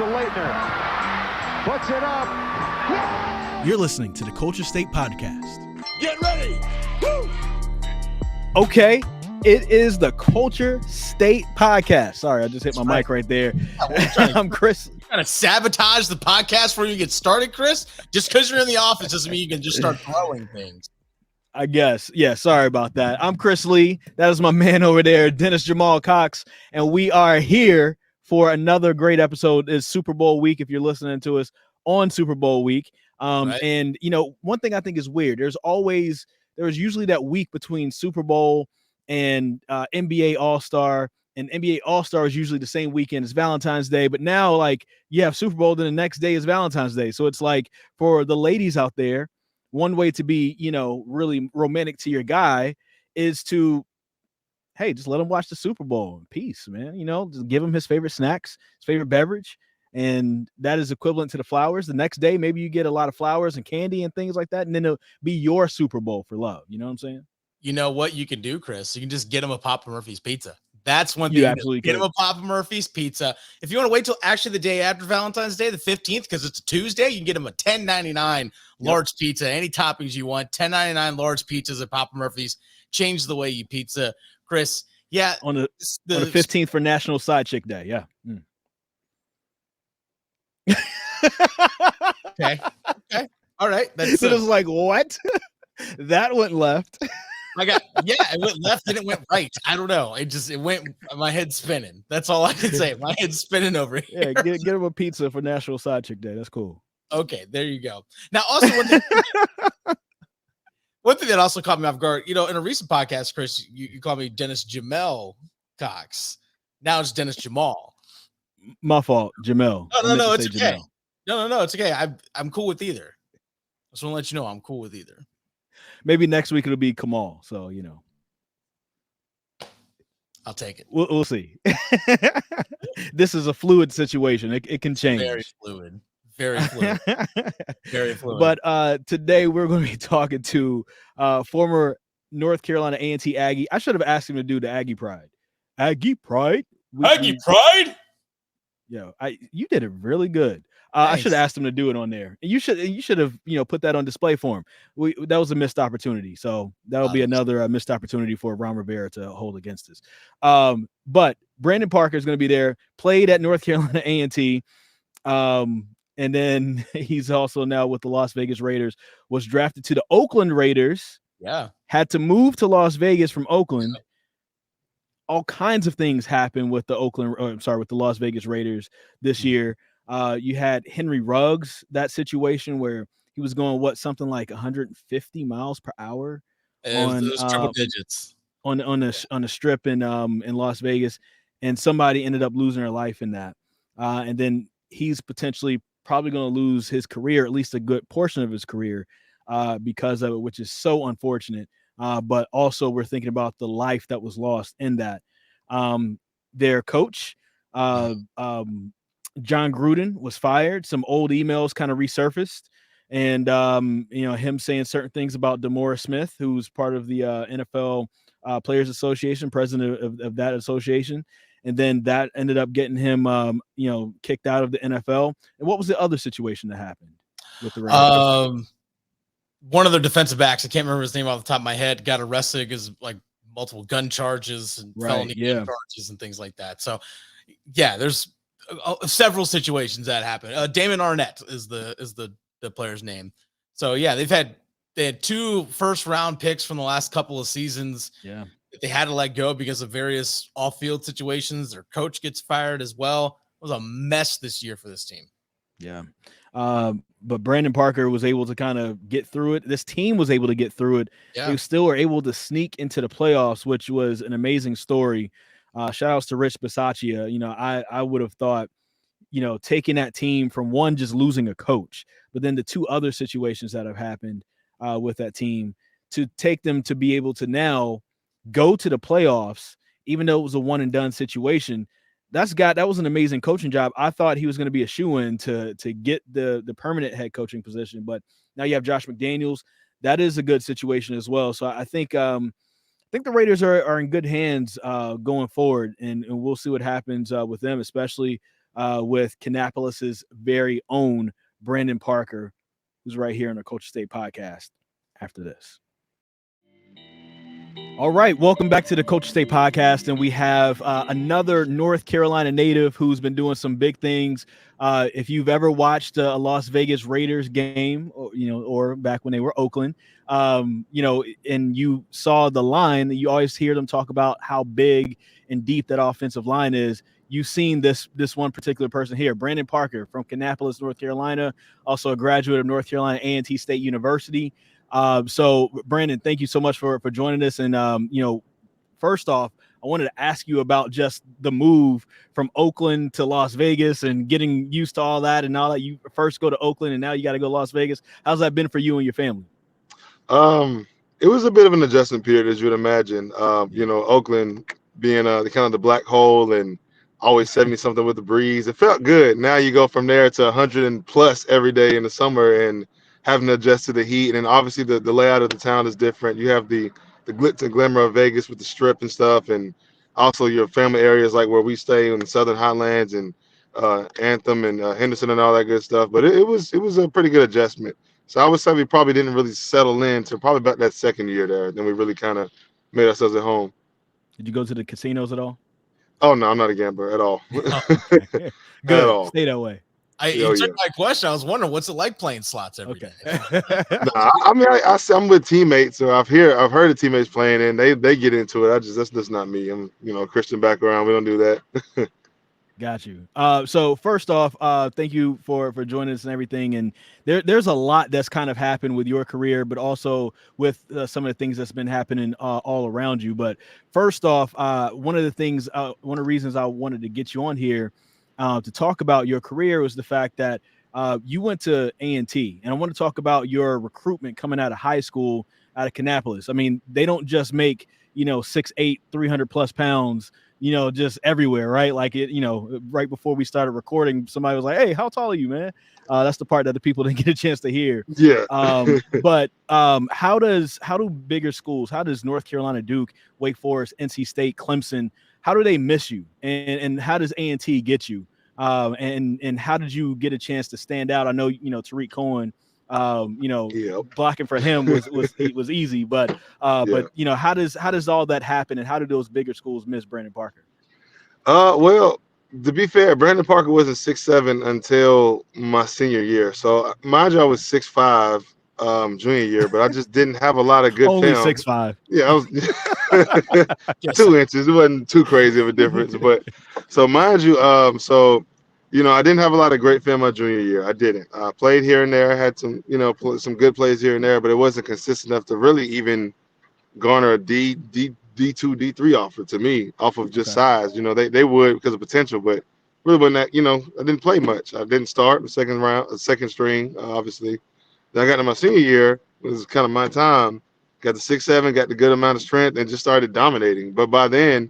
to Leitner. Puts it up. You're listening to the Culture State Podcast. Get ready. Woo! Okay, it is the Culture State Podcast. Sorry, I just hit my mic right there. I'm Chris. You're trying to sabotage the podcast before you get started, Chris? Just because you're in the office doesn't mean you can just start throwing things. I guess. Yeah, sorry about that. I'm Chris Lee. That is my man over there, Dennis Jamal Cox. And we are here for another great episode. It's Super Bowl week if you're listening to us on Super Bowl week. Right. And, you know, one thing I think is weird. There's usually that week between Super Bowl and NBA All-Star. And NBA All-Star is usually the same weekend as Valentine's Day. But now, like, you have Super Bowl, then the next day is Valentine's Day. So it's like, for the ladies out there, one way to be, you know, really romantic to your guy is to, hey, just let him watch the Super Bowl in peace, man. You know, just give him his favorite snacks, his favorite beverage. And that is equivalent to the flowers. The next day, maybe you get a lot of flowers and candy and things like that. And then it'll be your Super Bowl for love. You know what I'm saying? You know what you can do, Chris? You can just get him a Papa Murphy's pizza. That's one thing. You absolutely get him a Papa Murphy's pizza. If you want to wait till actually the day after Valentine's Day, the 15th, because it's a Tuesday, you can get him a $10.99 large pizza. Any toppings you want, $10.99 large pizzas at Papa Murphy's. Change the way you pizza, Chris. Yeah, on the 15th for National Side Chick Day. Yeah. Okay. All right. That's it. Was like, what? That went left. It went left and it went right. I don't know. It went, my head's spinning. That's all I can say. My head's spinning over here. Yeah, get him a pizza for National Side Chick Day. That's cool. Okay, there you go. Now, also one thing that also caught me off guard, you know, in a recent podcast, Chris, you called me Dennis Jamel Cox. Now it's Dennis Jamal. My fault, Jamel. No, it's okay. No, it's okay. I'm cool with either. I just want to let you know I'm cool with either. Maybe next week it'll be Kamal. So, you know, I'll take it. We'll see. This is a fluid situation. It can change. Very fluid. Very fluid. But today we're going to be talking to former North Carolina A&T Aggie. I should have asked him to do the Aggie Pride. Aggie Pride? Aggie Pride? Yeah, you did it really good. Nice. I should have asked him to do it on there. You should have, you know, put that on display for him. That was a missed opportunity. So that'll be another missed opportunity for Ron Rivera to hold against us. But Brandon Parker is going to be there, played at North Carolina A&T. And then he's also now with the Las Vegas Raiders, was drafted to the Oakland Raiders. Yeah. Had to move to Las Vegas from Oakland. All kinds of things happened with the with the Las Vegas Raiders this year. You had Henry Ruggs, that situation where he was going something like 150 miles per hour on triple digits on a strip in Las Vegas, and somebody ended up losing their life in that. And then he's potentially probably going to lose his career, at least a good portion of his career, because of it, which is so unfortunate. But also we're thinking about the life that was lost in that. Their coach, Jon Gruden, was fired. Some old emails kind of resurfaced, and you know, him saying certain things about DeMaurice Smith, who's part of the NFL Players Association, president of that association, and then that ended up getting him, you know, kicked out of the NFL. And what was the other situation that happened with the Raiders? One of their defensive backs, I can't remember his name off the top of my head, got arrested because like multiple gun charges and felony gun charges and things like that. So, yeah, there's several situations that happen. Damon Arnette is the player's name. So yeah, they had 2 first-round picks from the last couple of seasons. Yeah, they had to let go because of various off-field situations. Their coach gets fired as well. It was a mess this year for this team. Yeah, but Brandon Parker was able to kind of get through it. This team was able to get through it. Yeah. They still were able to sneak into the playoffs, which was an amazing story. Shout outs to Rich Bisaccia. You know, I would have thought, you know, taking that team from one, just losing a coach, but then the 2 other situations that have happened with that team, to take them to be able to now go to the playoffs, even though it was a one and done situation. That was an amazing coaching job. I thought he was going to be a shoo-in to get the permanent head coaching position, but now you have Josh McDaniels. That is a good situation as well. So I think the Raiders are in good hands going forward, and we'll see what happens with them, especially with Kannapolis's very own Brandon Parker, who's right here on the Culture State podcast after this. All right, welcome back to the Culture State podcast, and we have another North Carolina native who's been doing some big things. If you've ever watched a Las Vegas Raiders game, or back when they were Oakland, and you saw the line, you always hear them talk about how big and deep that offensive line is. You've seen this one particular person here, Brandon Parker from Kannapolis, North Carolina, also a graduate of North Carolina A&T State University. So Brandon, thank you so much for joining us. And, first off, I wanted to ask you about just the move from Oakland to Las Vegas and getting used to all that and all that. You first go to Oakland and now you got to go to Las Vegas. How's that been for you and your family? It was a bit of an adjustment period, as you would imagine. Oakland being the black hole and always 70 something with the breeze. It felt good. Now you go from there to 100 and plus every day in the summer and having to adjust to the heat. And obviously the layout of the town is different. You have the glitz and glimmer of Vegas with the strip and stuff, and also your family areas like where we stay in the Southern Highlands and Anthem and Henderson and all that good stuff. But it was a pretty good adjustment. So I would say we probably didn't really settle in until probably about that second year there. Then we really kind of made ourselves at home. Did you go to the casinos at all? Oh, no, I'm not a gambler at all. Good. At all. Stay that way. You took my question. I was wondering, what's it like playing slots every day? I'm with teammates, so I've heard of teammates playing, and they get into it. That's just not me. I'm a Christian background. We don't do that. Got you. So first off, thank you for joining us and everything. And there's a lot that's kind of happened with your career, but also with some of the things that's been happening all around you. But first off, one of the reasons I wanted to get you on here to talk about your career was the fact that you went to A&T, and I want to talk about your recruitment coming out of high school out of Kannapolis. I mean, they don't just make 6'8", 300 plus pounds, just everywhere, right? Like right before we started recording, somebody was like, "Hey, how tall are you, man?" That's the part that the people didn't get a chance to hear. Yeah. But how do bigger schools, how does North Carolina, Duke, Wake Forest, NC State, Clemson, how do they miss you? And how does A&T get you? And how did you get a chance to stand out? I know, Tariq Cohen, blocking for him was easy, but how does all that happen, and how do those bigger schools miss Brandon Parker? Well, to be fair, Brandon Parker wasn't 6'7" until my senior year. So mind you, I was 6'5" junior year, but I just didn't have a lot of good Only film. 6'5". Yeah, I was 2 inches. It wasn't too crazy of a difference, but so mind you, I didn't have a lot of great film my junior year. I didn't. I played here and there, had some, some good plays here and there, but it wasn't consistent enough to really even garner a D2, D3 offer to me off of just size. They would because of potential, but really wasn't that, I didn't play much. I didn't start the second string, obviously. Then I got to my senior year, it was kind of my time. Got the 6'7", got the good amount of strength, and just started dominating. But by then,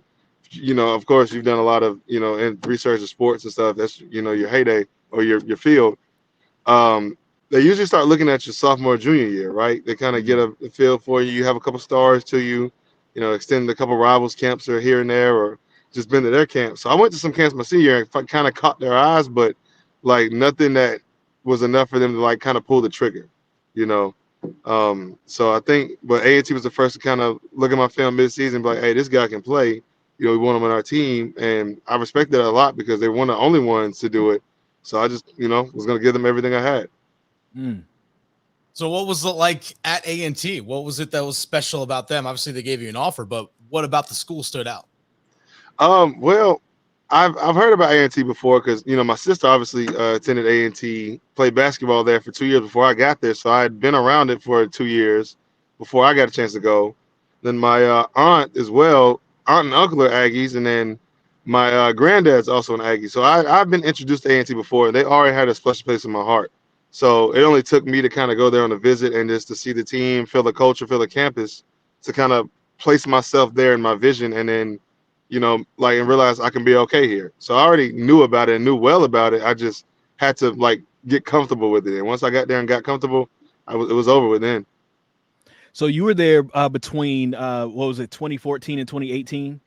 of course, you've done a lot of, in research of sports and stuff. That's, your heyday or your field. They usually start looking at your sophomore, junior year, right? They kind of get a feel for you. You have a couple stars to you, extend a couple rivals camps or here and there, or just been to their camp. So I went to some camps my senior year and kind of caught their eyes, but like nothing that was enough for them to like kind of pull the trigger, So I think, but A&T was the first to kind of look at my film mid-season and be like, hey, this guy can play. We want him on our team, and I respect that a lot because they were the only ones to do it. So I just, was going to give them everything I had. So what was it like at A&T? What was it that was special about them? Obviously, they gave you an offer, but what about the school stood out? Well, I've heard about A&T before because, my sister obviously attended A&T, played basketball there for 2 years before I got there. So I had been around it for 2 years before I got a chance to go. Then my aunt as well, aunt and uncle are Aggies, and then my granddad's also an Aggie. So I've been introduced to A&T before, and they already had a special place in my heart. So it only took me to kind of go there on a visit and just to see the team, feel the culture, feel the campus, to kind of place myself there in my vision, and then, and realize I can be okay here. So I already knew about it and knew well about it. I just had to get comfortable with it. And once I got there and got comfortable, it was over with then. So you were there between 2014 and 2018?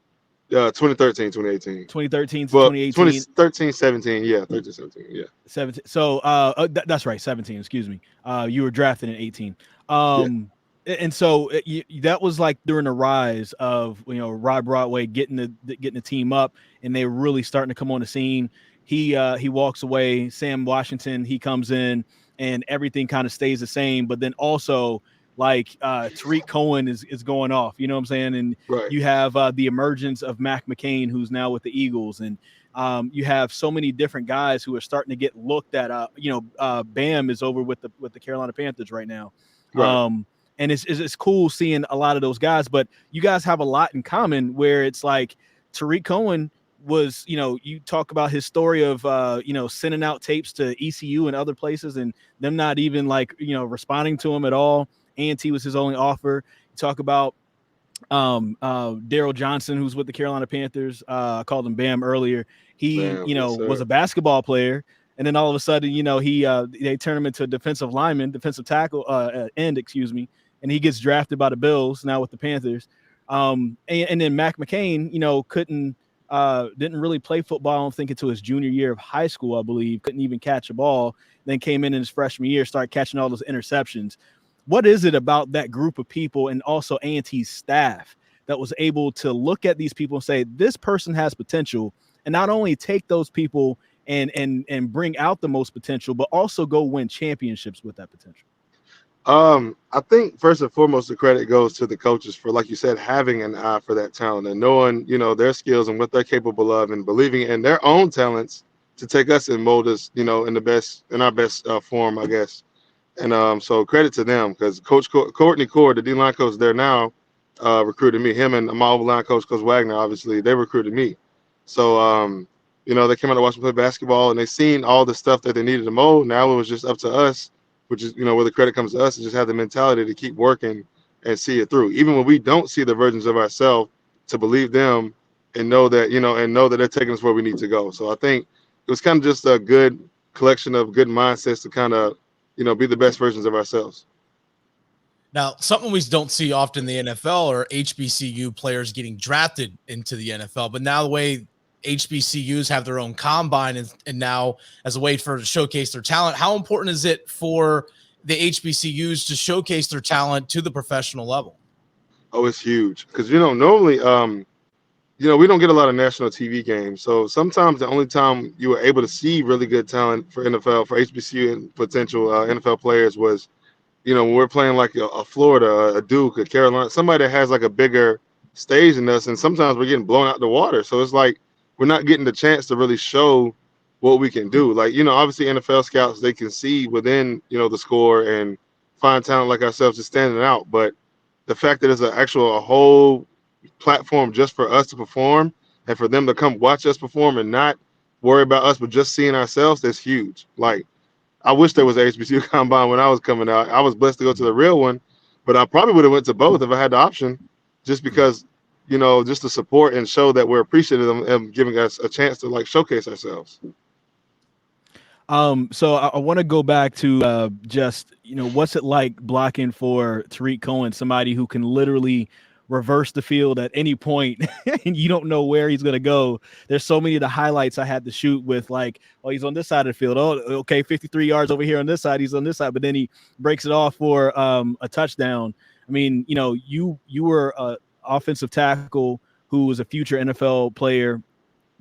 2013, 2018. 2013 to Well, 2018. 2013, 17. Yeah, 13, 17. Yeah. 17. So that's right, 17. Excuse me. You were drafted in 18. And so that was like during the rise of Rod Broadway getting the team up, and they were really starting to come on the scene. He walks away. Sam Washington, he comes in, and everything kind of stays the same. But then also like Tariq Cohen is going off. You know what I'm saying? And you have the emergence of Mac McCain, who's now with the Eagles, and you have so many different guys who are starting to get looked at. Bam is over with the Carolina Panthers right now. And it's cool seeing a lot of those guys, but you guys have a lot in common where it's like Tariq Cohen was, you talk about his story of, sending out tapes to ECU and other places and them not even responding to him at all. A&T was his only offer. You talk about Daryl Johnson, who's with the Carolina Panthers. I called him Bam earlier. He, was a basketball player. And then all of a sudden, they turn him into a defensive end, and he gets drafted by the Bills now with the Panthers. And then Mac McCain, didn't really play football, I don't think, until his junior year of high school, I believe. Couldn't even catch a ball. Then came in his freshman year, started catching all those interceptions. What is it about that group of people and also A&T's staff that was able to look at these people and say, this person has potential, and not only take those people and bring out the most potential, but also go win championships with that potential? I think first and foremost, the credit goes to the coaches for, like you said, having an eye for that talent and knowing, their skills and what they're capable of, and believing in their own talents to take us and mold us, in our best form, I guess. And so credit to them, because Coach Courtney Cord, the D-line coach there now, recruited me. Him and my O-line coach, Coach Wagner, obviously, they recruited me. So, they came out to watch me play basketball, and they seen all the stuff that they needed to mold. Now it was just up to us, which is, where the credit comes to us, is just have the mentality to keep working and see it through. Even when we don't see the versions of ourselves, to believe them and know that, that they're taking us where we need to go. So I think it was kind of just a good collection of good mindsets to kind of, be the best versions of ourselves. Now, something we don't see often in the NFL are HBCU players getting drafted into the NFL. But now the way HBCUs have their own combine and now as a way to showcase their talent, how important is it for the HBCUs to showcase their talent to the professional level? Oh, it's huge. Because, normally, we don't get a lot of national TV games. So sometimes the only time you were able to see really good talent for NFL, for HBCU and potential NFL players was, when we're playing like a Florida, a Duke, a Carolina, somebody that has like a bigger stage than us. And sometimes we're getting blown out the water. So it's like we're not getting the chance to really show what we can do. Like, obviously NFL scouts, they can see within, the score and find talent like ourselves just standing out. But the fact that there's a whole platform just for us to perform and for them to come watch us perform and not worry about us but just seeing ourselves, that's huge. Like, I wish there was a HBCU combine when I was coming out. I was blessed to go to the real one, but I probably would have went to both if I had the option, just because, just to support and show that we're appreciative of them giving us a chance to showcase ourselves. So I want to go back to just, what's it like blocking for Tariq Cohen, somebody who can literally reverse the field at any point and you don't know where he's going to go. There's so many of the highlights I had to shoot with, like, oh, he's on this side of the field. Oh, okay, 53 yards over here on this side. He's on this side, but then he breaks it off for a touchdown. I mean, you were a offensive tackle who was a future NFL player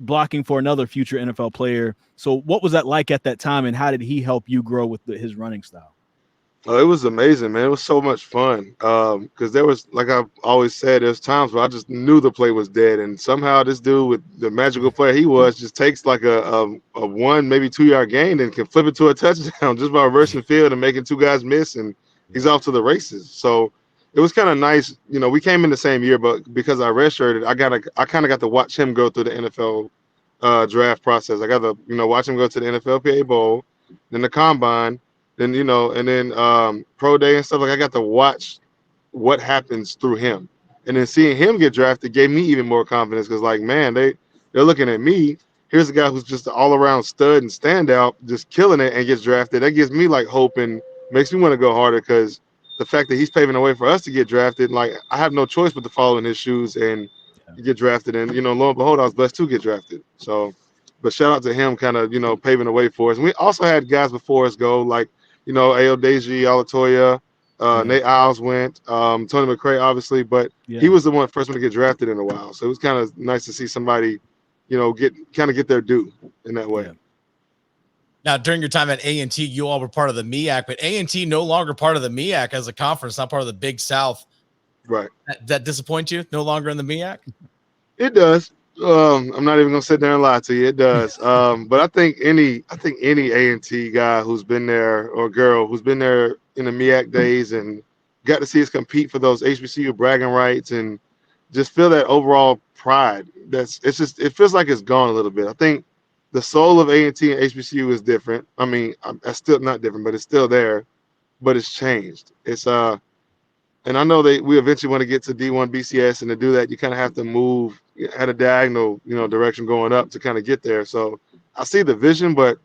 blocking for another future NFL player. So what was that like at that time, and how did he help you grow with his running style? Oh, it was amazing, man. It was so much fun. Because there was, like I've always said, there's times where I just knew the play was dead. And somehow this dude, with the magical player he was, just takes like a 1, maybe 2 yard gain and can flip it to a touchdown just by reversing field and making two guys miss. And he's off to the races. So it was kind of nice. We came in the same year, but because I redshirted, I kind of got to watch him go through the NFL draft process. I got to, watch him go to the NFLPA Bowl, then the combine, then, and then pro day and stuff. Like, I got to watch what happens through him. And then seeing him get drafted gave me even more confidence, because, like, man, they're looking at me. Here's a guy who's just an all-around stud and standout, just killing it, and gets drafted. That gives me, like, hope and makes me want to go harder, because the fact that he's paving the way for us to get drafted, like, I have no choice but to follow in his shoes and you get drafted, and lo and behold, I was blessed to get drafted. So, but shout out to him, kind of paving the way for us. And we also had guys before us go, like Ayo Deji, Alatoya, Nate Isles went, Tony McCray, obviously, but he was the first one to get drafted in a while. So it was kind of nice to see somebody, get their due in that way. Yeah. Now, during your time at A&T, you all were part of the MEAC, but A&T no longer part of the MEAC as a conference, not part of the Big South. Right. That disappoint you? No longer in the MEAC? It does. I'm not even gonna sit there and lie to you. It does. But I think any A&T guy who's been there or girl who's been there in the MEAC days and got to see us compete for those HBCU bragging rights and just feel that overall pride. It feels like it's gone a little bit. I think the soul of A&T and HBCU is different. I mean, it's still not different, but it's still there, but it's changed. It's and I know we eventually want to get to D1 BCS, and to do that, you kind of have to move at a diagonal, direction going up to kind of get there. So I see the vision, but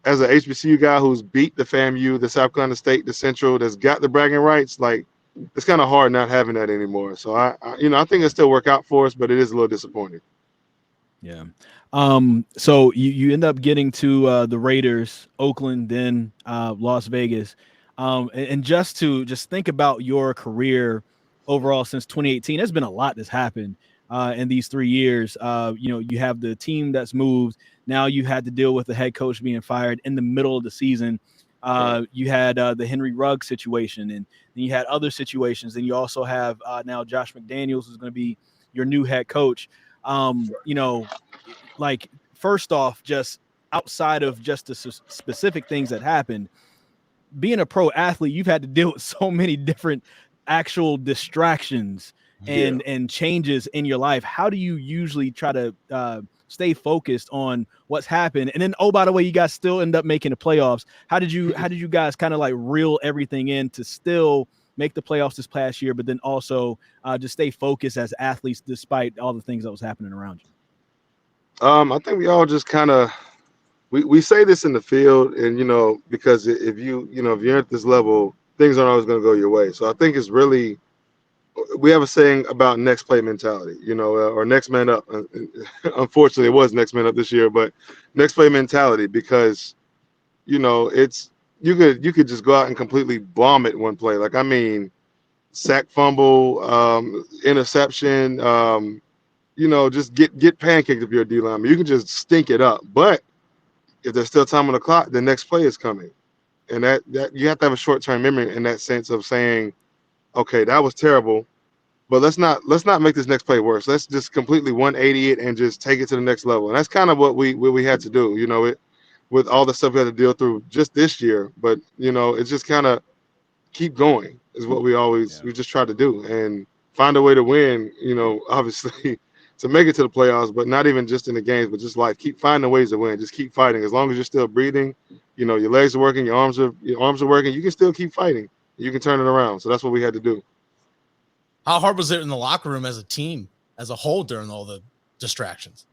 as an HBCU guy who's beat the FAMU, the South Carolina State, the Central, that's got the bragging rights, like it's kind of hard not having that anymore. So I think it'll still work out for us, but it is a little disappointing. Yeah. So you end up getting to the Raiders, Oakland, then Las Vegas. And just think about your career overall since 2018, there's been a lot that's happened in these 3 years. You have the team that's moved. Now you had to deal with the head coach being fired in the middle of the season. You had the Henry Ruggs situation, and then you had other situations. And you also have now Josh McDaniels, who's going to be your new head coach. Like, first off, just outside of just the specific things that happened, being a pro athlete, you've had to deal with so many different actual distractions and changes in your life. How do you usually try to stay focused on what's happened? And then, oh, by the way, you guys still end up making the playoffs. How did you guys kind of like reel everything in to still make the playoffs this past year, but then also just stay focused as athletes despite all the things that was happening around you? I think we all just kind of we say this in the field, and because if you're at this level, things aren't always going to go your way. So I think it's really, we have a saying about next play mentality, or next man up. Unfortunately, it was next man up this year, but next play mentality, because it's you could just go out and completely bomb it one play. Like, I mean, sack, fumble, interception, just get pancaked if you're a D lineman. You can just stink it up, but if there's still time on the clock, the next play is coming. And that you have to have a short-term memory in that sense of saying, okay, that was terrible, but let's not make this next play worse. Let's just completely 180 it and just take it to the next level. And that's kind of what we had to do, with all the stuff we had to deal through just this year. But, it's just kind of keep going is what we just try to do, and find a way to win, obviously, to make it to the playoffs, but not even just in the games, but just life. Keep finding ways to win. Just keep fighting. As long as you're still breathing, your legs are working, your arms are working, you can still keep fighting. You can turn it around. So that's what we had to do. How hard was it in the locker room as a team, as a whole, during all the distractions?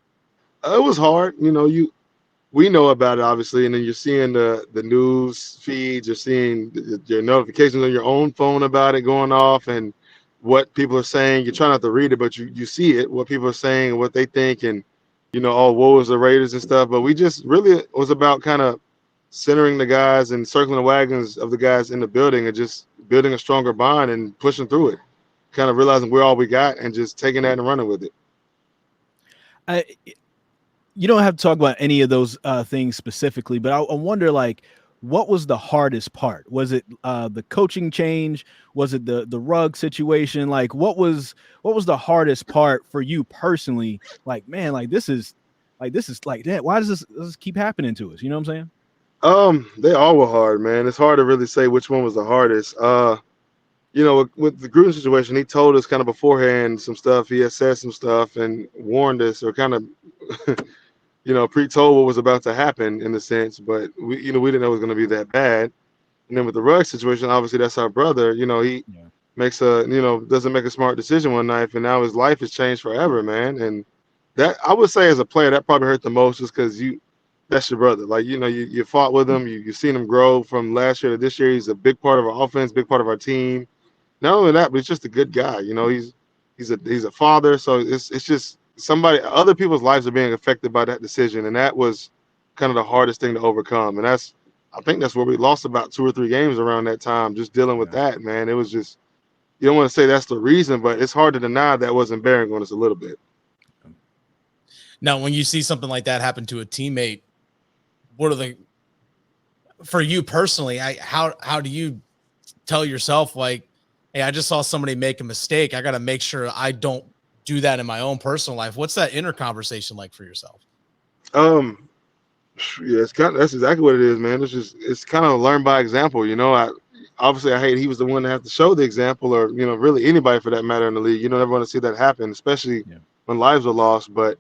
It was hard. We know about it, obviously, and then you're seeing the news feeds, you're seeing your notifications on your own phone about it going off, and what people are saying. You try not to read it, but you see it, what people are saying and what they think, and woe is the Raiders and stuff. But we just really was about kind of centering the guys and circling the wagons of the guys in the building and just building a stronger bond and pushing through it, kind of realizing we're all we got and just taking that and running with it. You don't have to talk about any of those things specifically, but I wonder, like, what was the hardest part? Was it the coaching change? Was it the rug situation? Like, what was the hardest part for you personally? Like, man, this is like, damn, why does this keep happening to us? You know what I'm saying? They all were hard, man. It's hard to really say which one was the hardest. With the Gruden situation, he told us kind of beforehand some stuff. He had said some stuff and warned us, or kind of pre-told what was about to happen in a sense, but we didn't know it was going to be that bad. And then with the Ruggs situation, obviously that's our brother. He makes doesn't make a smart decision one night, and now his life has changed forever, man. And that, I would say, as a player, that probably hurt the most, just because that's your brother. Like, you fought with him, you've seen him grow from last year to this year. He's a big part of our offense, big part of our team. Not only that, but he's just a good guy. He's He's a father. So it's just other people's lives are being affected by that decision. And that was kind of the hardest thing to overcome. And I think that's where we lost about 2 or 3 games around that time, just dealing with that, man. It was just, you don't want to say that's the reason, but it's hard to deny that wasn't bearing on us a little bit. Now, when you see something like that happen to a teammate, for you personally, how do you tell yourself, like, hey, I just saw somebody make a mistake. I got to make sure I don't do that in my own personal life. What's that inner conversation like for yourself? Yeah, that's exactly what it is, man. It's kind of learned by example. You know, I hate he was the one to have to show the example, or, you know, really anybody for that matter in the league. You don't ever want to see that happen, especially when lives are lost. But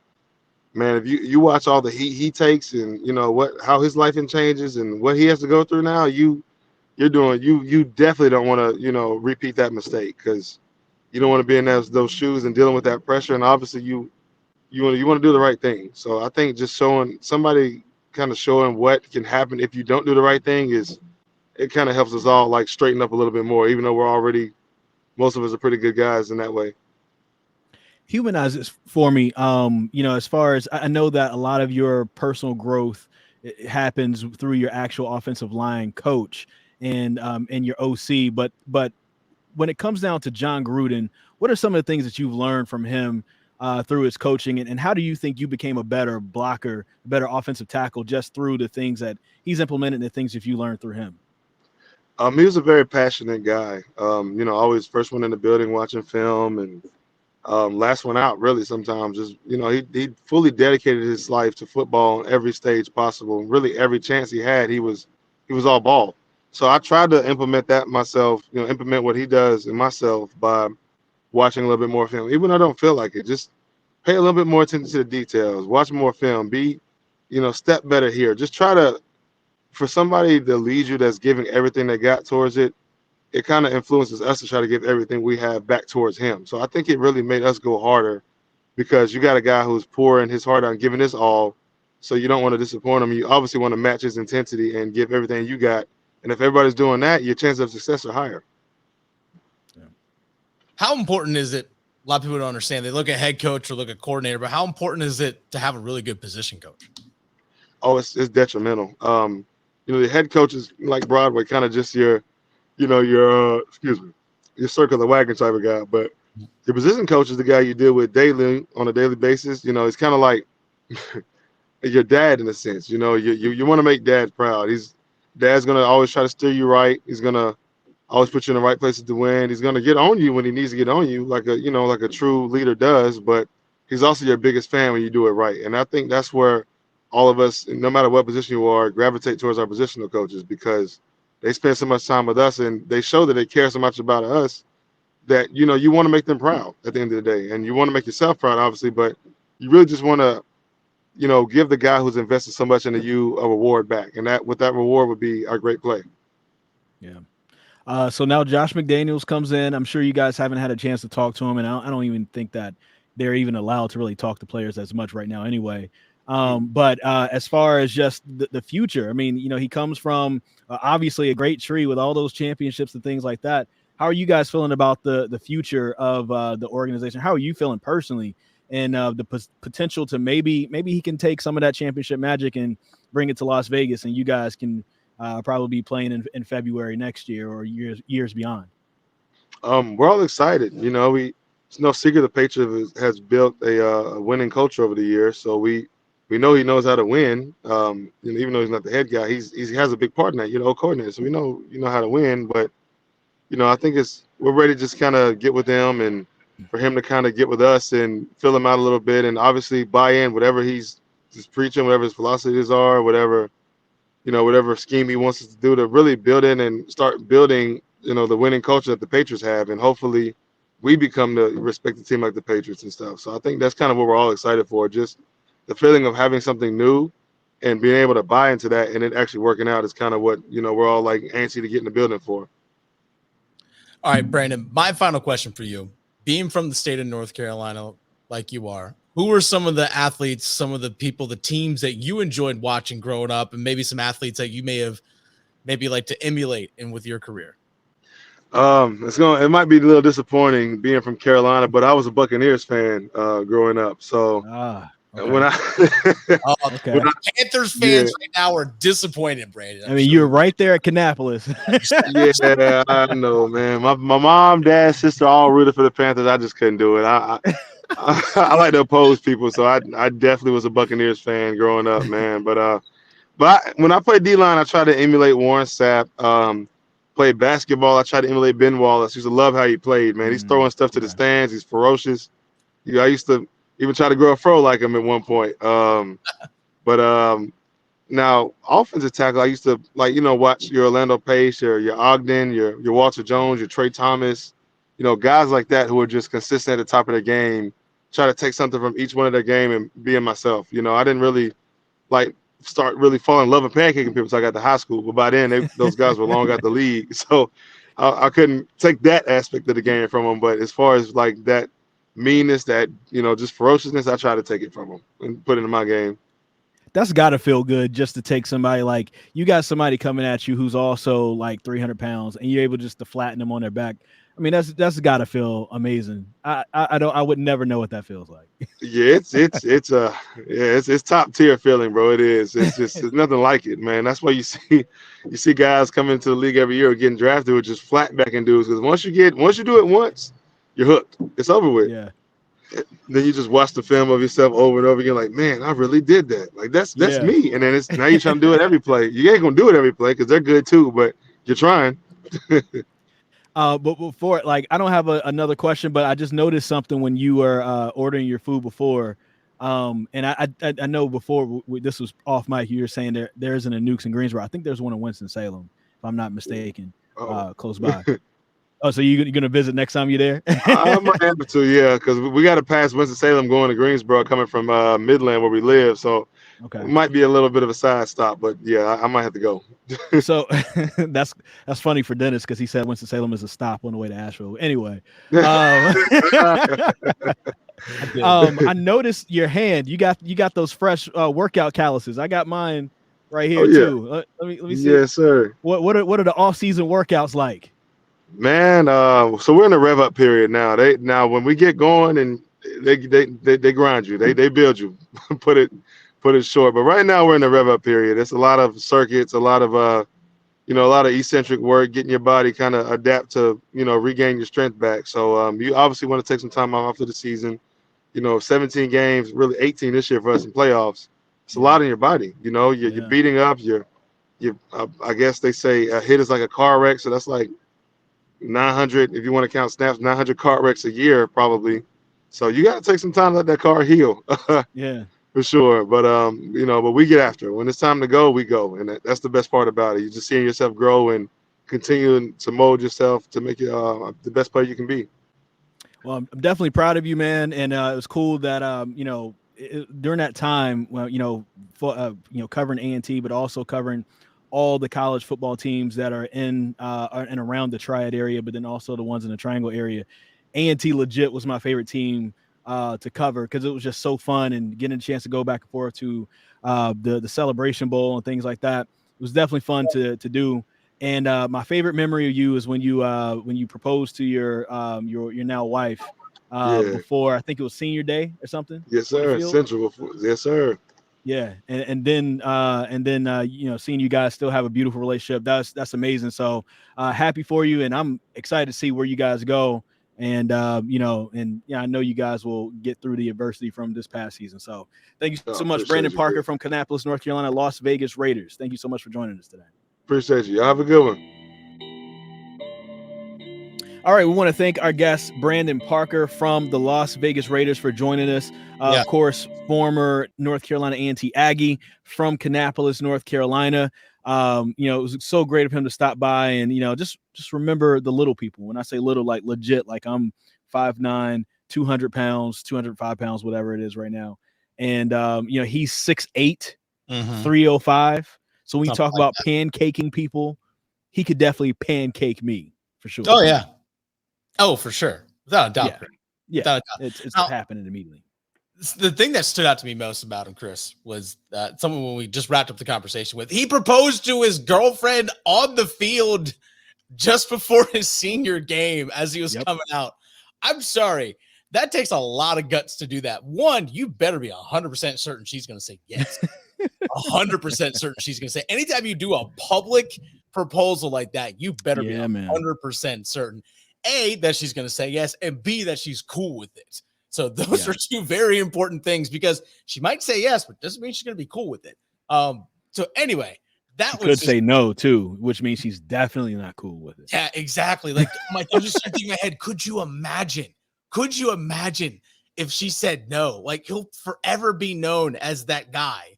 man, if you watch all the heat he takes, and you know how his life changes and what he has to go through now, you definitely don't want to, you know, repeat that mistake, because you don't want to be in those shoes and dealing with that pressure. And obviously you want to do the right thing. So I think just showing what can happen if you don't do the right thing it kind of helps us all like straighten up a little bit more, even though most of us are pretty good guys in that way. Humanizes for me. You know, as far as I know that a lot of your personal growth happens through your actual offensive line coach and your OC. But when it comes down to Jon Gruden, what are some of the things that you've learned from him through his coaching, and how do you think you became a better blocker, a better offensive tackle just through the things that he's implemented and the things that you learned through him? He was a very passionate guy. You know, always first one in the building watching film, and last one out, really. Sometimes, just, you know, he fully dedicated his life to football on every stage possible. Really, every chance he had, he was all ball. So I tried to implement that myself. You know, implement what he does in myself by watching a little bit more film, even though I don't feel like it. Just pay a little bit more attention to the details. Watch more film. Be, you know, step better here. Just try to, for somebody to lead you that's giving everything they got towards it, it kind of influences us to try to give everything we have back towards him. So I think it really made us go harder, because you got a guy who's pouring his heart out and giving his all. So you don't want to disappoint him. You obviously want to match his intensity and give everything you got. And if everybody's doing that, your chances of success are higher. How important is it? A lot of people don't understand. They look at head coach or look at coordinator, but how important is it to have a really good position coach? Oh, it's detrimental. You know, the head coach is like Broadway, kind of just your circle of the wagon type of guy. But your position coach is the guy you deal with daily on a daily basis. You know, it's kind of like your dad in a sense. You know, you want to make dad proud. Dad's gonna always try to steer you right. He's gonna always put you in the right places to win. He's gonna get on you when he needs to get on you, like a true leader does. But he's also your biggest fan when you do it right. And I think that's where all of us, no matter what position you are, gravitate towards our positional coaches, because they spend so much time with us and they show that they care so much about us that, you know, you want to make them proud at the end of the day. And you want to make yourself proud, obviously, but you really just want to, you know, give the guy who's invested so much into you a reward back. And that reward would be a great play. Yeah. So now Josh McDaniels comes in. I'm sure you guys haven't had a chance to talk to him, and I don't even think that they're even allowed to really talk to players as much right now anyway. But as far as just the future, I mean, you know, he comes from obviously a great tree with all those championships and things like that. How are you guys feeling about the future of the organization? How are you feeling personally, and the potential to maybe he can take some of that championship magic and bring it to Las Vegas, and you guys can probably be playing in February next year or years beyond? We're all excited. You know, it's no secret the Patriots has built a winning culture over the years. So we know he knows how to win. You know, even though he's not the head guy, he has a big part in that, you know, coordinator. So we know, you know, how to win. But, you know, I think we're ready to just kind of get with him, and for him to kind of get with us and fill him out a little bit, and obviously buy in whatever he's preaching, whatever his philosophies are, whatever scheme he wants us to do, to really build in and start building, you know, the winning culture that the Patriots have. And hopefully we become the respected team like the Patriots and stuff. So I think that's kind of what we're all excited for. Just the feeling of having something new and being able to buy into that and it actually working out is kind of what, you know, we're all like antsy to get in the building for. All right, Brandon, my final question for you, being from the state of North Carolina, like you are, who were some of the athletes, some of the people, the teams that you enjoyed watching growing up, and maybe some athletes that you may have maybe like to emulate in with your career? It might be a little disappointing being from Carolina, but I was a Buccaneers fan growing up. So okay. when I okay. Panthers fans right now are disappointed, Brandon. I mean, you're right there at Kannapolis. Yeah, I know, man. My mom, dad, sister all rooted for the Panthers. I just couldn't do it. I like to oppose people, so I definitely was a Buccaneers fan growing up, man. But when I played D-line, I tried to emulate Warren Sapp. Played basketball, I tried to emulate Ben Wallace. I used to love how he played, man. He's throwing stuff to the stands. He's ferocious. I used to even try to grow a fro like him at one point. Now offensive tackle, I used to watch your Orlando Pace, your Ogden, your Walter Jones, your Trey Thomas, guys like that who are just consistent at the top of their game. Try to take something from each one of their game and being myself. I didn't really start really falling in love with pancaking people until I got to high school. But by then, those guys were long out the league, so I couldn't take that aspect of the game from them. But as far as that meanness, that just ferociousness, I try to take it from them and put it in my game. That's got to feel good just to take somebody you got somebody coming at you who's also 300 pounds, and you're able just to flatten them on their back. I mean, that's got to feel amazing. I would never know what that feels like. Yeah, it's top tier feeling, bro. It is. It's nothing like it, man. That's why you see guys coming into the league every year getting drafted with just flat backing dudes. Because once you do it once, you're hooked. It's over with. Yeah. Then you just watch the film of yourself over and over again, like, man, I really did that. That's me. And then now you're trying to do it every play. You ain't gonna do it every play because they're good too, but you're trying. But before, I don't have another question, but I just noticed something when you were ordering your food before. And I know before this was off mic, you were saying there isn't a Nukes in Greensboro. I think there's one in Winston-Salem, if I'm not mistaken, close by. Oh, so you're going to visit next time you're there? I might have to, yeah, because we got to pass Winston-Salem going to Greensboro coming from Midland where we live. So it might be a little bit of a side stop, but yeah, I might have to go. So that's funny for Dennis because he said Winston-Salem is a stop on the way to Asheville. Anyway, I noticed your hand. You got those fresh workout calluses. I got mine right here too. Let me see. Yes, sir. What are the off-season workouts like? Man, so we're in a rev up period now. When we get going and they grind you, they build you, put it short. But right now we're in the rev up period. It's a lot of circuits, a lot of a lot of eccentric work, getting your body kind of adapt to regain your strength back. So you obviously want to take some time off after the season. 17 games, really 18 this year for us in playoffs. It's a lot in your body. You're beating up. I guess they say a hit is like a car wreck, so that's like 900, if you want to count snaps, 900 car wrecks a year probably. So you got to take some time to let that car heal. Yeah, for sure. But but we get after it. When it's time to go, we go, and that's the best part about it. You're just seeing yourself grow and continuing to mold yourself to make it the best player you can be. Well, I'm definitely proud of you, man, and it was cool that during that time, covering A&T, but also covering all the college football teams that are in and around the Triad area, but then also the ones in the Triangle area. A&T legit was my favorite team to cover because it was just so fun, and getting a chance to go back and forth to the Celebration Bowl and things like that. It was definitely fun to do. And my favorite memory of you is when you proposed to your now wife before, I think it was senior day or something. Yes, sir. Central. Yes, sir. Yeah, and then seeing you guys still have a beautiful relationship, that's amazing. So happy for you, and I'm excited to see where you guys go. And I know you guys will get through the adversity from this past season. So thank you so much, Brandon Parker from Kannapolis, North Carolina, Las Vegas Raiders. Thank you so much for joining us today. Appreciate you. Have a good one. All right, we want to thank our guest, Brandon Parker from the Las Vegas Raiders, for joining us. Of course, former North Carolina A&T Aggie from Kannapolis, North Carolina. It was so great of him to stop by and, just remember the little people. When I say little, like legit, like I'm 5'9", 200 pounds, 205 pounds, whatever it is right now. And, he's 6'8", 305. So when you talk about pancaking people, he could definitely pancake me for sure. Oh, yeah. Oh, for sure. Without a doubt. Yeah. Without a doubt. It's happening immediately. The thing that stood out to me most about him, Chris, was someone when we just wrapped up the conversation with, he proposed to his girlfriend on the field just before his senior game as he was coming out. I'm sorry. That takes a lot of guts to do that. One, you better be 100% certain she's going to say yes. 100% certain she's going to say. Anytime you do a public proposal like that, you better be 100% certain. A, that she's going to say yes, and B, that she's cool with it. So those are two very important things, because she might say yes, but doesn't mean she's going to be cool with it. So anyway, that could say no too, which means she's definitely not cool with it. Yeah, exactly. Like, I'm just thinking in my head, could you imagine if she said no? Like, he'll forever be known as that guy.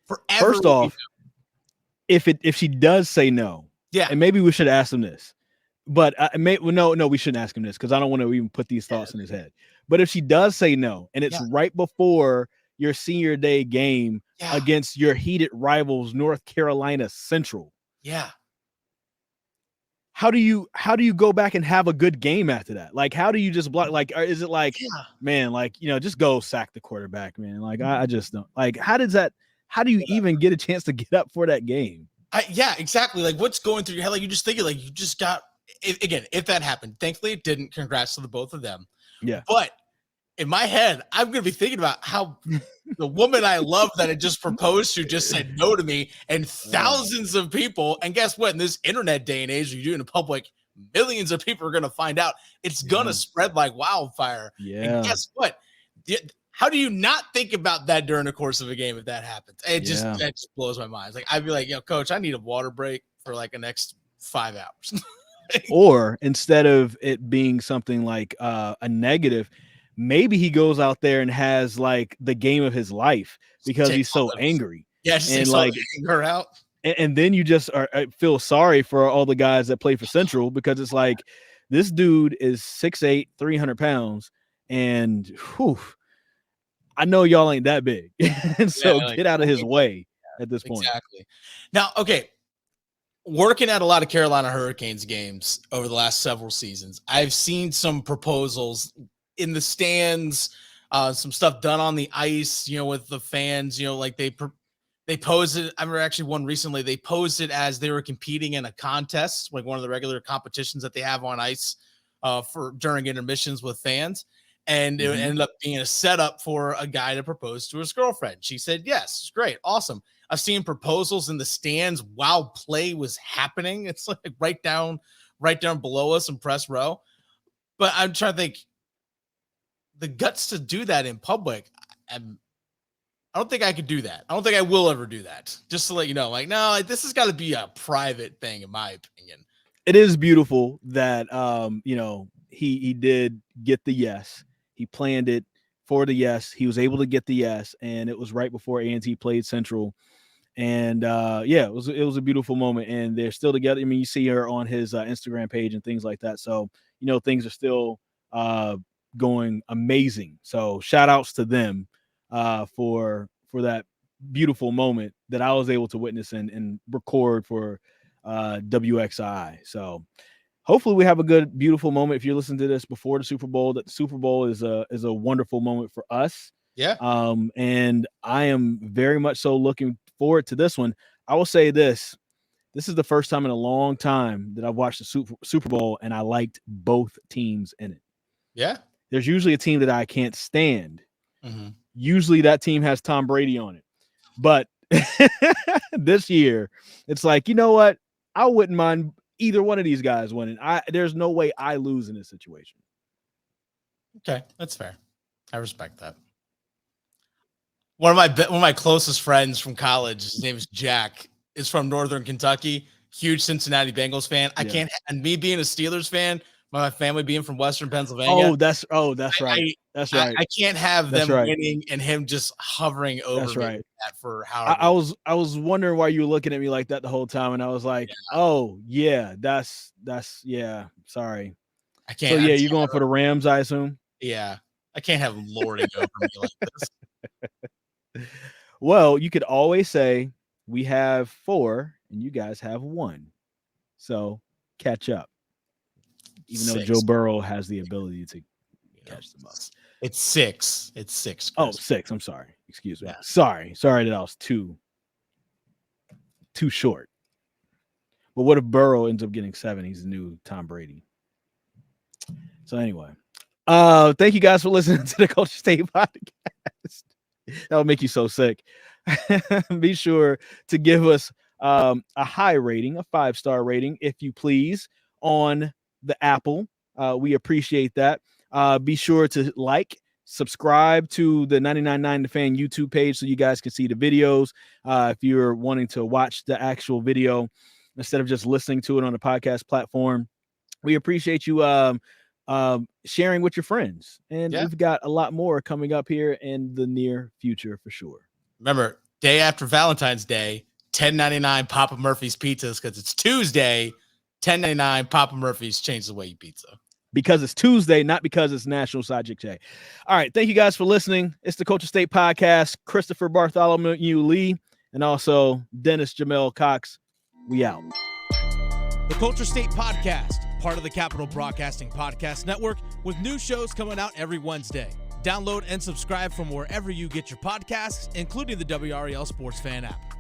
Forever. First off, if she does say no, and maybe we should ask him this, but no, we shouldn't ask him this, because I don't want to even put these thoughts in his head. But if she does say no, and it's right before your senior day game against your heated rivals, North Carolina Central. Yeah. How do you go back and have a good game after that? Like, how do you just block? Like, is it like, man, like, just go sack the quarterback, man? Like, I just don't like, how do you even get a chance to get up for that game? Yeah, exactly. Like, what's going through your head? Like, you just thinking, like, you just got, if that happened, thankfully it didn't. Congrats to the both of them. Yeah. But in my head, I'm going to be thinking about how the woman I love that had just proposed to just said no to me, and thousands of people. And guess what? In this internet day and age, you do it in public, millions of people are going to find out. It's going to spread like wildfire. Yeah. And guess what? How do you not think about that during the course of a game if that happens? That just blows my mind. It's like, I'd be like, coach, I need a water break for like the next 5 hours. Or instead of it being something like a negative, maybe he goes out there and has like the game of his life because he's so angry. Yeah, just like her out. And then you just feel sorry for all the guys that play for Central, because it's like, this dude is 6'8", 300 pounds, and I know y'all ain't that big. And so get out of his way at this point. Exactly. Now, okay, working at a lot of Carolina Hurricanes games over the last several seasons, I've seen some proposals in the stands, some stuff done on the ice, with the fans, like they posed it. I remember actually one recently, they posed it as they were competing in a contest, like one of the regular competitions that they have on ice during intermissions with fans. And it ended up being a setup for a guy to propose to his girlfriend. She said, yes, it's great. Awesome. I've seen proposals in the stands while play was happening. It's like right down below us in press row. But I'm trying to think, the guts to do that in public, I don't think I could do that. I don't think I will ever do that. Just to let you know, like, no, this has got to be a private thing, in my opinion. It is beautiful that, he did get the yes. He planned it for the yes. He was able to get the yes, and it was right before A&T played Central. And it was a beautiful moment, and they're still together. I mean, you see her on his Instagram page and things like that. So, things are still going amazing. So shout outs to them for that beautiful moment that I was able to witness and record for WXI. So hopefully we have a good, beautiful moment. If you're listening to this before the Super Bowl, that the Super Bowl is a wonderful moment for us. Yeah. And I am very much so looking forward to this one. I will say this is the first time in a long time that I've watched the Super Bowl and I liked both teams in it. Yeah. There's usually a team that I can't stand. Mm-hmm. Usually that team has Tom Brady on it. But this year, it's like, you know what? I wouldn't mind either one of these guys winning. There's no way I lose in this situation. Okay, that's fair. I respect that. One of my closest friends from college, his name is Jack, is from Northern Kentucky. Huge Cincinnati Bengals fan. I can't, and me being a Steelers fan, my family being from Western Pennsylvania. That's right. That's right. I can't have them winning and him just hovering over. That's right. For how I was wondering why you were looking at me like that the whole time, and I was like, that's sorry. I can't. So you're going for the Rams, I assume. Yeah, I can't have him lording over me like this. Well, you could always say we have 4 and you guys have 1, so catch up. Even though Joe Burrow has the ability to catch them up. It's 6. It's 6. Oh, 6. I'm sorry. Excuse me. Yeah. Sorry that I was too short. But what if Burrow ends up getting 7? He's the new Tom Brady. So anyway, thank you guys for listening to the Culture State podcast. That would make you so sick. Be sure to give us a high rating, a 5-star rating, if you please, on the Apple. We appreciate that. Be sure to subscribe to the 99.9 The Fan YouTube page so you guys can see the videos. If you're wanting to watch the actual video instead of just listening to it on the podcast platform, we appreciate you sharing with your friends. And we've got a lot more coming up here in the near future for sure. Remember, day after Valentine's Day, $10.99 Papa Murphy's pizzas, because it's Tuesday. $10.99 Papa Murphy's, change the way you eat pizza. Because it's Tuesday, not because it's National Sajik Day. All right, thank you guys for listening. It's the Culture State Podcast. Christopher Bartholomew Lee and also Dennis Jamel Cox. We out. The Culture State Podcast, part of the Capital Broadcasting Podcast Network, with new shows coming out every Wednesday. Download and subscribe from wherever you get your podcasts, including the WREL Sports Fan app.